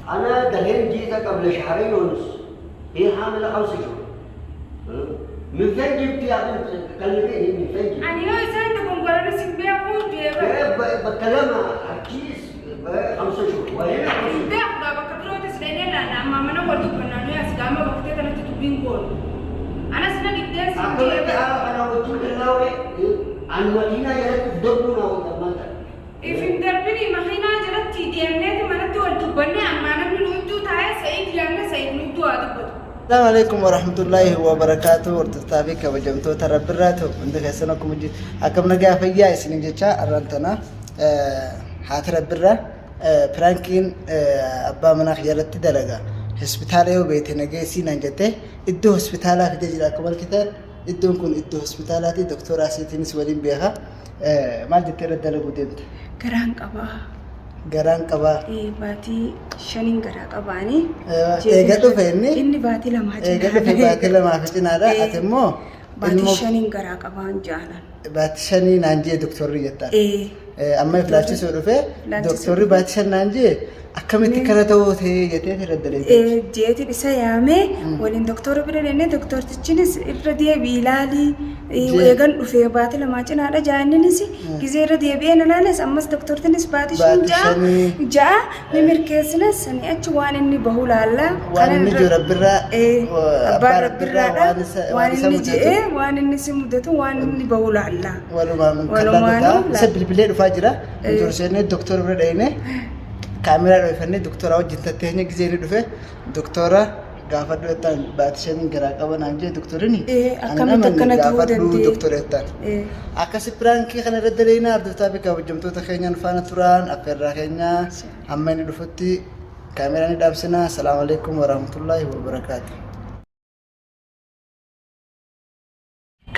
أنا دهين جيتها قبل شهرين ونص. هي حاملة 5 شهور. من فين جبتي يا بنت؟ كلميني من فين جبتي؟ أنا يا سيدكم قررت سبيا قوت كيف بتكلمها الكيس 5 شهور وهنا 5 شهور. أنت أخذ بكتير تسليني لأن أما من أول دوب من أنا أسقام بكتير أنا تتوبين كون. أنا سنا جبتها سبيا. أنا قلت لك عن مدينة يا ريت تدبرنا وتمنى. إفهم دربني ما هنا جرت تيجي ما نتوه تبني أما أنا من وجود هاي سعيد يعني سعيد نبدو هذا السلام عليكم ورحمة الله وبركاته ورتستافيك وجمتو تربراتو عندك سنكم جد أكم نجا فيا سنين جتشا أرنتنا هاتربرا فرانكين أبا مناخ يرت درجة هسبتالي وبيت نجا سينانجته إدو هسبتالات تجرا كمال كتير إدو نكون إدو هسبتالات دكتور أسيتين سوالين بيها ما جتير الدلو ديمت كرهن كبا garaan qabaa baatii shaniin garaa qabaani eegatu fe'inni inni baatii lamaa eegatu fe baatii lamaa fi cinaadha ati immoo baatii shaniin garaa qabaan jaalan baatii shanii naan jee doktorri jettaan amma iflaachisuu dhufe doktorri baatii shan naan jee akkamitti kana ta'uu ta'ee jetee firaddalee jeetiin isa yaamee waliin doktora bira deemnee doktortichinis irra deebii ilaalii eegan dhufee baatii lamaa cinaadha jaanninis gizee irra deebi'ee nalaales ammas doktortinis baatii shan ja'a mimirkeessinas sanii achi waan inni bahu laallaa waan inni jiru rabbirraa abbaa rabbirraadha waan inni je'ee waan inni si mudatu waan inni bahu laallaa walumaan isa bilbilee dhufaa jira durseenee doktora bira dhayne kaamera dhufanii doktora wajjin tatteenya gizee ni dhufe doktora gaafadhu ettaan baatii shaniin garaa qaban anjee doktorini akkamitti akkana ta'uu dandeenya doktora ettaan akkasi piraankii kana irra daleena ardoftaa fi kabajamtoota keenyaan faana turaan affeerraa keenya amma inni dhufutti kaameraa ni dhaabsina. Assalaamu alaikum warahmatullaahi wabarakaatu.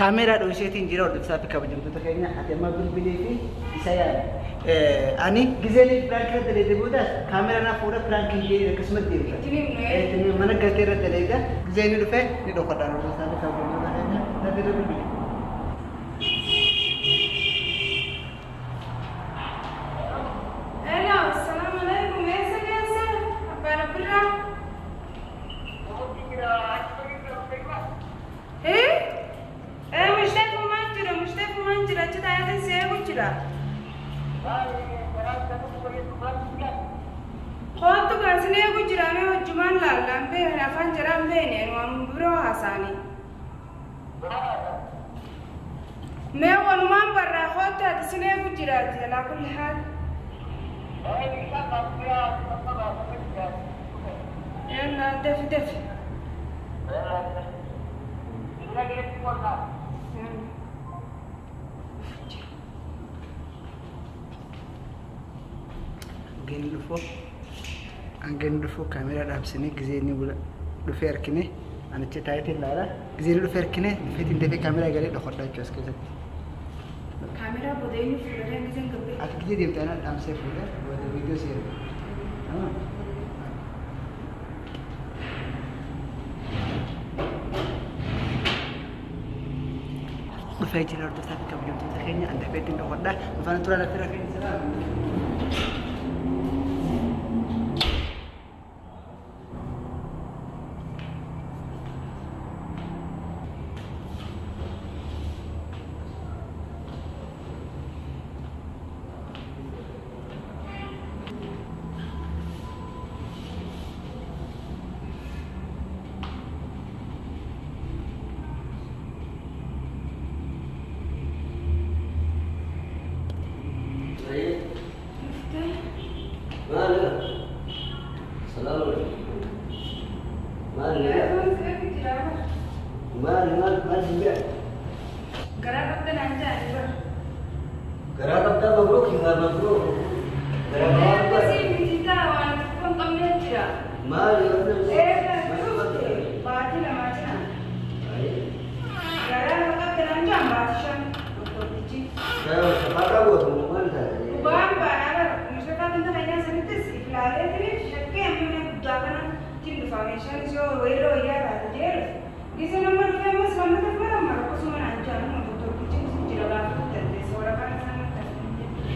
Kaameraa dho'iseetiin jira ardoftaa fi kabajamtoota keenya ati amma bilbilee fi isa yaada. Ani gizeli prank deleete booda kaamera na fuudha prank hiyee akkasumas deemta. Mana galtee irra daleega gizeni dhufe ni dhokadhaan osoo isaan kabajamtoota keenya natti irra bilbile. Hello, assalamu alaikum. Eessa geesse? Abbaa Rabbirraa? Mushtafumaan jira achi taa'ee seequ jira. Kootu gaasnee ku jiraame wajjumaan laallaan beekne afaan jaraan beekne waan biroo haasaanii. Mee walumaan barraa kootu ati sinee ku jiraati alaa kulli haal. Yalla defi defi. Angin dufo kamera dhaabsine gizeni dhufe arkine anichi taayite ilaala gizeni dhufe arkine dhufeetiin dafee kamera galee dhokodhaachuu as keessatti. Kamera boodeenyu fuudhee gizen gabbee. Ati gizee deemtee ana dhaamsee fuudhee wada viidiyoo seera. Dhufee jira hordoftaa fi kabajamtoota keenya an dafeetiin dhokodhaa faana turaan affeera keenya salaa.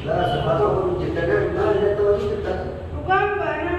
لا سبحان الله جدا ما لا تودي جدا. وكم بنا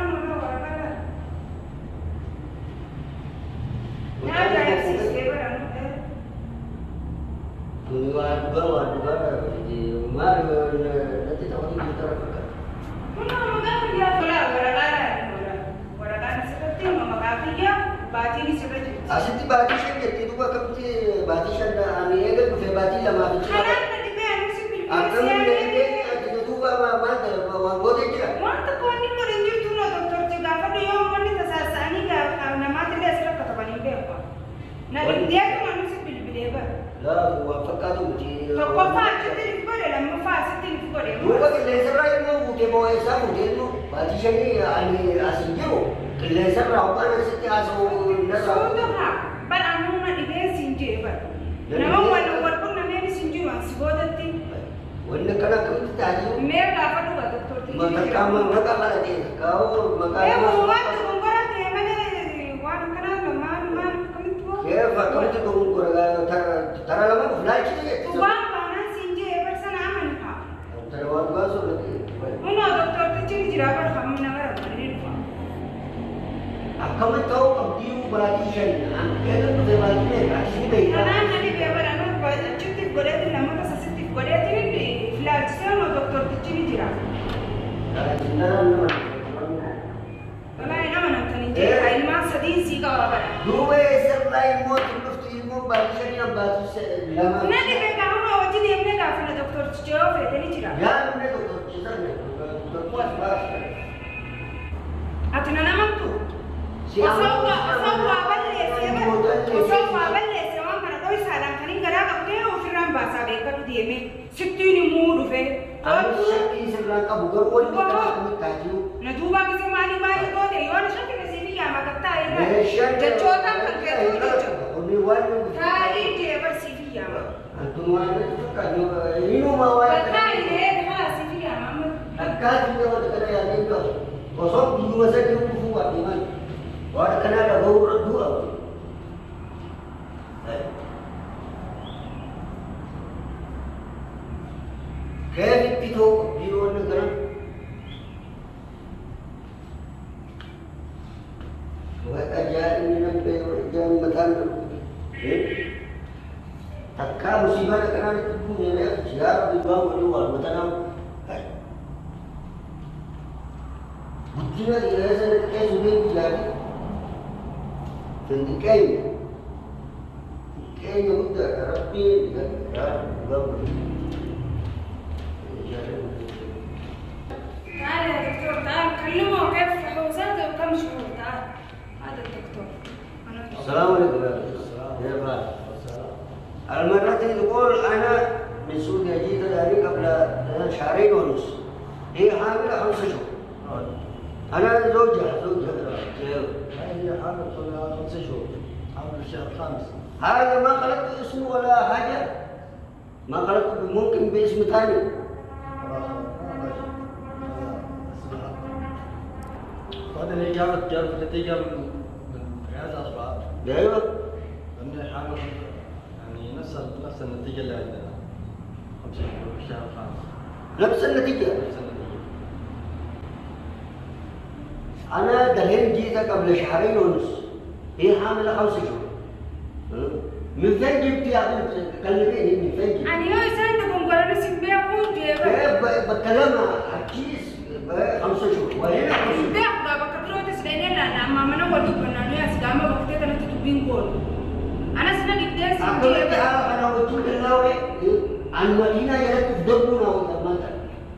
أصلي باتي شن جتي دوبا كمتي باتي شن أنا يقدر في باتي لما بتشوف خلاص ندبي أنا سبي أكمل ليه أنت دوبا ما ده ما تجرا ما تكوني مرنجي تونا دكتور جدا فده يوم من تساساني كأنا ما تلي أسرع كتباني بيها ندبي dia tu manusia bil-bil apa? لا هو فكرته متي فقفا جدا يفكر لما فاسد يفكر دوبا الليزر راي مو كيمو إيسا موديلو باتي شن يعني أسنجرو الليزر راوبانا ستي أسو نسا Sudah beranu na ide sinje ber. Nama wala warpun na meri sinje wan sigodati. وإن كنا كنت تعجب Mer la padu ga doktor ti. ما تكامل ما كمل دين كاو ما Eh كان muat mungkara ti mene wan kana man kamit wo. كيف كنت تقول ترى لما فلاش كده Tuan bana sinje ber sana aman ha. ترى وان باسو لكن Uno doktor ti chiri jirabar ham na gar mani fa. أكمل تو أبديو برادي شيء أنا كده في بالي ليه عشان ده Ana nani beber anu chutti goreti nama ta sasitti goreti ni flash sana doktor ti chiri jirabar. Wala ina mana tani je ilma sadin si ka wala. دوبي سرلاي موت نفتي مو بالي شيء بس لما Nani be ka uno oji di emne ka fina doktor chiro fete ni jirabar. يا من دكتور جزرنا دكتور باش Atina nama tu. Osauwa balle sewa mana doi salan kanin gara ka te o firan ba sa be ka di eme sitti ni mu fe. أنا شكلي سرنا كابوغر أول كده كاجيو Na duba ki se mali mali ko de yon shakki ne sini ya makata ina. Da chota kan ke tu de. وني وانا Tari de bar sifi ya ma. أنتم وانا كاجيو إنه ما وانا Tari de khala sifi ya ma. أكاد يوم كده يا دينك وصوب يوم سجل كفوا كمان وأنا كنا نقول ردوا كيف تيجوا بيقولوا نقرأ وأجا من البيت مكان تكا مصيبة كنا نتبون يا شجار بالباب والجوال مثلا بجنا إلى سنة كيس بين جاري تندكين كين يمد ربي يا بالباب تعال يا دكتور تعال كلمه كيف حوزاته وكم شهور تعال هذا الدكتور السلام عليكم يا فهد المرة تقول أنا من سوريا جيت يعني قبل شهرين ونص هي حاملة 5 شهور أنا زوجها هي حامل 5 شهور حامل الشهر الخامس. هذا ما خلقت اسمه ولا حاجة ما خلقت ممكن باسم ثاني هذا الإجابة جابت نتيجة من 3 أسباب. أيوه لأن حامل يعني نفس النتيجة اللي عندنا 5 شهور في الشهر الخامس. نفس النتيجة نفس النتيجة. أنا دحين جيتها قبل شهرين ونص هي حاملة 5 شهور من فين جبت يا بنت كلميني من فين جبت؟ أنا يا إنسان تقوم قرر سبيع كون جيبه. بكلمها الكيس 5 شهور وهنا 5 شهور سبيع بقى بكتير تسليني لأن أما منا ولد بنانو يا سلامة بكتير كنا تتوبين كون. أنا سنا جبت أقول لك سبيع. أنا قلت لك عن مدينة يا ريت تدبرنا ولا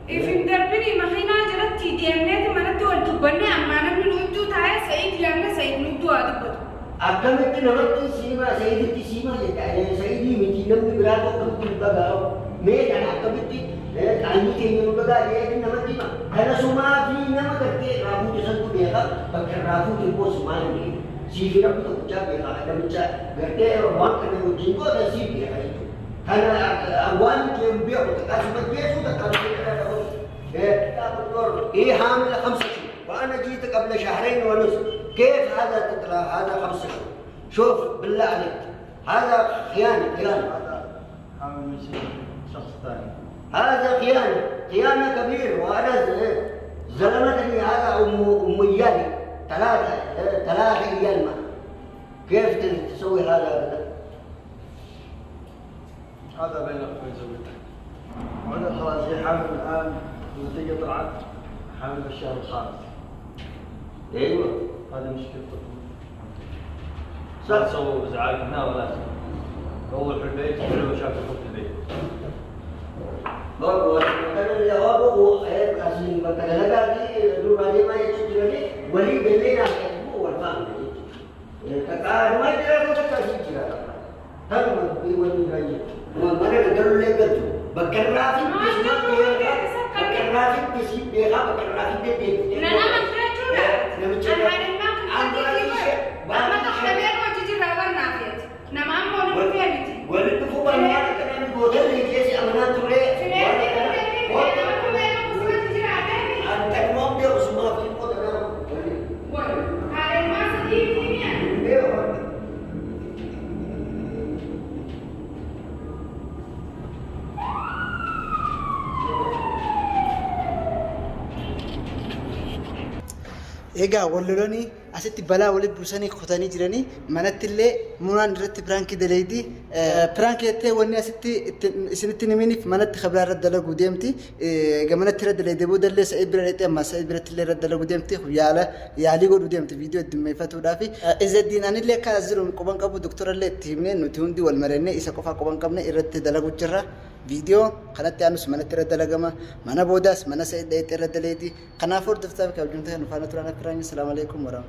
إفهم دربني ما خينا جرت تيجي أمنيت ما نتوه تبني أما أنا من وجود هاي سعيد لأن سعيد نودو هذا بدو. أكملت نبض سيما سيدتي سيما يعني سيدي متي نم برادو كم تبغى مين أنا أكملت عني كي نبغى ليه نمتي ما أنا سما في نم كتير رابو جسد بيها بكر رابو تبغى سما ليه سيفي رابو تبغى بيها أنا بيجا كتير وان كنا وجيبه ده سيفي بيها أنا أوان كم بيها بتكاسب بيها سودا كارثة إيه حامل 5 شهور وأنا جيت قبل شهرين ونص كيف هذا تطلع هذا 5 شهور شوف بالله عليك هذا خيانة هذا حامل من شخص ثاني. هذا خيانة كبيرة وأنا ظلمتني هذا أم عيالي 3 عيال كيف تسوي هذا هذا بينك وبين زوجتك. وأنا خلاص هي حامل الآن النتيجة طلعت حامل في الشهر الخامس. ايوه هذه مشكلتك. لا تسووا ازعاج هنا ولا اول في البيت حلو مشاكلكم في البيت. برضه مثلا الجواب هو عشان مثلا لقى دي دول ما يشتري لي ولي بالليل هو والفهم كقال ما يدري كذا شيء هذا ما بيقول لي ما نقدر نقدر بكرافي بكرافي بسيب بيها بكرافي بيت لا أنا ما فرجولا أنا هذا ما كنت ما تخبر وتجي راور نافيت نمام ولا فيها ولا تفوق ما كان يقول لي جيسي أمانة ترى أنت ما بدي أسمع في قدرة Egaa walloloni asitti balaa walitti buusanii kutanii jiranii manatti illee munaan irratti piraankii daleeyti piraankii jettee wanni asitti isinitti niminiif manatti kabraa irra dalaguu deemti gamanatti irra daleeyde boodallee sa'ii bira dheexee amma sa'ii biratti illee irra dalaguu deemti yaalii godhuu deemti viidiyoo heddummeeffatuudhaaf izaddiin anillee akka as jiru quban qabu doktorallee itti himnee nuti hundi wal marennee isa qofaa quban qabne irratti dalaguu jirra viidiyoo kanatti aanus manatti irra dalagama mana boodaas mana sa'ii dheexee irra daleeyti kanaafuu hordoftaaf kabajamtoota nu faana turan akka raanyii salaamu alaikum warahmatullahi